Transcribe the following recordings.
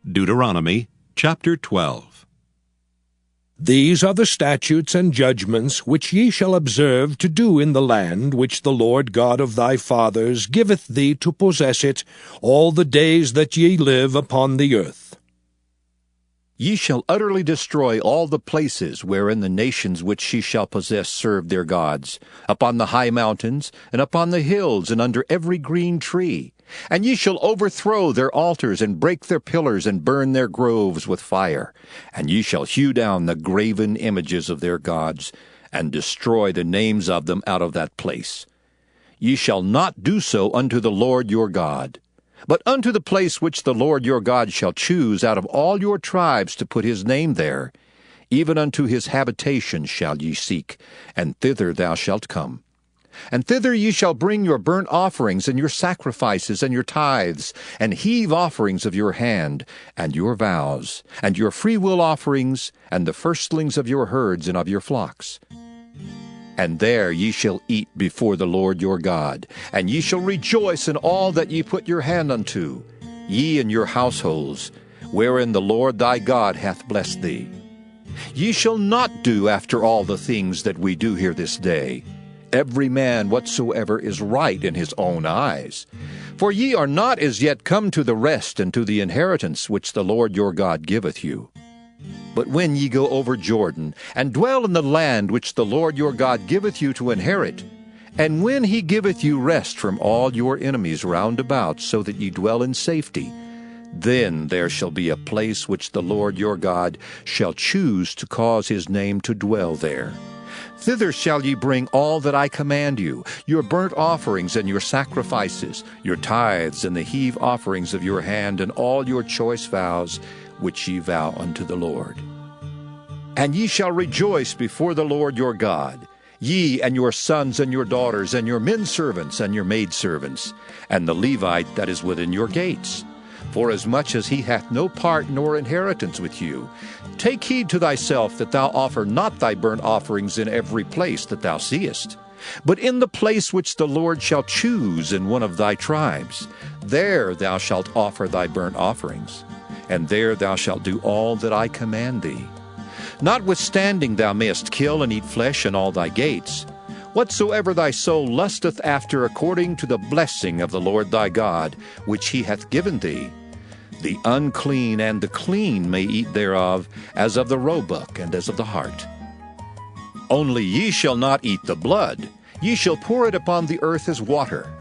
Deuteronomy chapter 12. These are the statutes and judgments which ye shall observe to do in the land which the Lord God of thy fathers giveth thee to possess it all the days that ye live upon the earth. Ye shall utterly destroy all the places wherein the nations which ye shall possess serve their gods, upon the high mountains, and upon the hills, and under every green tree. And ye shall overthrow their altars, and break their pillars, and burn their groves with fire. And ye shall hew down the graven images of their gods, and destroy the names of them out of that place. Ye shall not do so unto the Lord your God. But unto the place which the Lord your God shall choose out of all your tribes to put his name there, even unto his habitation shall ye seek, and thither thou shalt come. And thither ye shall bring your burnt offerings, and your sacrifices, and your tithes, and heave offerings of your hand, and your vows, and your freewill offerings, and the firstlings of your herds and of your flocks. And there ye shall eat before the Lord your God, and ye shall rejoice in all that ye put your hand unto, ye and your households, wherein the Lord thy God hath blessed thee. Ye shall not do after all the things that we do here this day, every man whatsoever is right in his own eyes. For ye are not as yet come to the rest and to the inheritance which the Lord your God giveth you. But when ye go over Jordan, and dwell in the land which the Lord your God giveth you to inherit, and when he giveth you rest from all your enemies round about, so that ye dwell in safety, then there shall be a place which the Lord your God shall choose to cause his name to dwell there. Thither shall ye bring all that I command you, your burnt offerings and your sacrifices, your tithes and the heave offerings of your hand, and all your choice vows, which ye vow unto the Lord. And ye shall rejoice before the Lord your God, ye and your sons and your daughters, and your men servants and your maidservants, and the Levite that is within your gates. Forasmuch as he hath no part nor inheritance with you, take heed to thyself that thou offer not thy burnt offerings in every place that thou seest, but in the place which the Lord shall choose in one of thy tribes. There thou shalt offer thy burnt offerings, and there thou shalt do all that I command thee. Notwithstanding thou mayest kill and eat flesh in all thy gates. Whatsoever thy soul lusteth after according to the blessing of the Lord thy God, which he hath given thee, the unclean and the clean may eat thereof, as of the roebuck and as of the hart. Only ye shall not eat the blood, ye shall pour it upon the earth as water.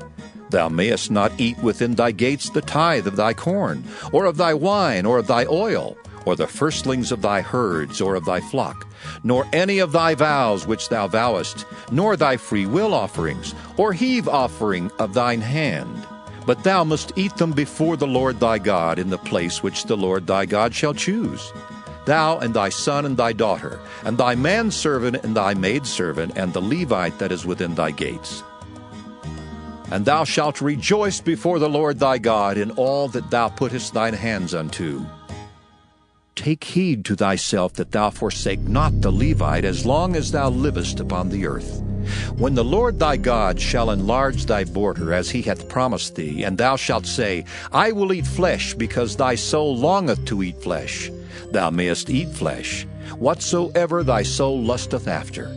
Thou mayest not eat within thy gates the tithe of thy corn, or of thy wine, or of thy oil, or the firstlings of thy herds, or of thy flock, nor any of thy vows which thou vowest, nor thy freewill offerings, or heave offering of thine hand. But thou must eat them before the Lord thy God in the place which the Lord thy God shall choose. Thou and thy son and thy daughter, and thy manservant and thy maidservant, and the Levite that is within thy gates. And thou shalt rejoice before the Lord thy God in all that thou puttest thine hands unto. Take heed to thyself that thou forsake not the Levite as long as thou livest upon the earth. When the Lord thy God shall enlarge thy border as he hath promised thee, and thou shalt say, I will eat flesh, because thy soul longeth to eat flesh, thou mayest eat flesh, whatsoever thy soul lusteth after.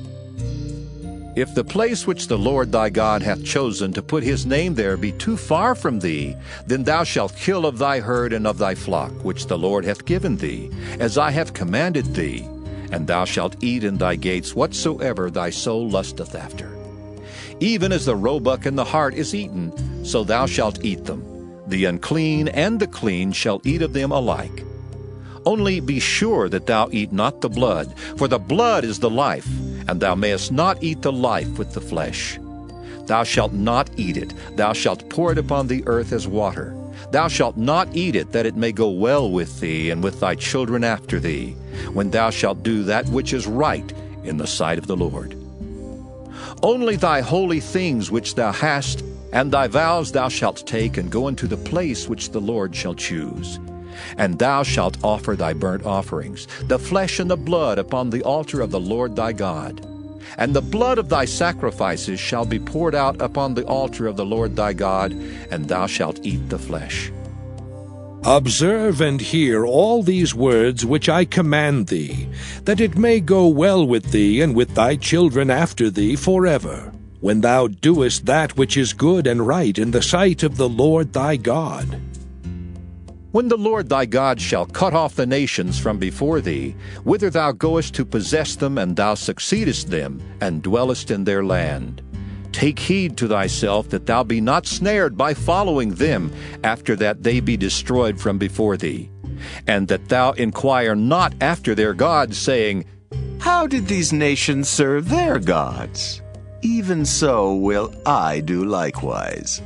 If the place which the Lord thy God hath chosen to put his name there be too far from thee, then thou shalt kill of thy herd and of thy flock, which the Lord hath given thee, as I have commanded thee, and thou shalt eat in thy gates whatsoever thy soul lusteth after. Even as the roebuck and the hart is eaten, so thou shalt eat them. The unclean and the clean shall eat of them alike. Only be sure that thou eat not the blood, for the blood is the life, and thou mayest not eat the life with the flesh. Thou shalt not eat it, thou shalt pour it upon the earth as water. Thou shalt not eat it, that it may go well with thee and with thy children after thee, when thou shalt do that which is right in the sight of the Lord. Only thy holy things which thou hast, and thy vows thou shalt take, and go into the place which the Lord shall choose. And thou shalt offer thy burnt offerings, the flesh and the blood, upon the altar of the Lord thy God. And the blood of thy sacrifices shall be poured out upon the altar of the Lord thy God, and thou shalt eat the flesh. Observe and hear all these words which I command thee, that it may go well with thee and with thy children after thee forever, when thou doest that which is good and right in the sight of the Lord thy God. When the Lord thy God shall cut off the nations from before thee, whither thou goest to possess them, and thou succeedest them, and dwellest in their land, take heed to thyself that thou be not snared by following them, after that they be destroyed from before thee, and that thou inquire not after their gods, saying, How did these nations serve their gods? Even so will I do likewise.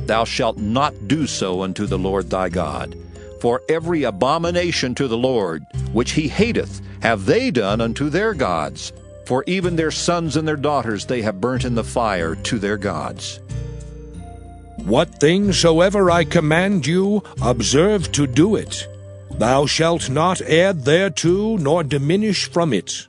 Thou shalt not do so unto the Lord thy God. For every abomination to the Lord, which he hateth, have they done unto their gods. For even their sons and their daughters they have burnt in the fire to their gods. What things soever I command you, observe to do it. Thou shalt not add thereto, nor diminish from it.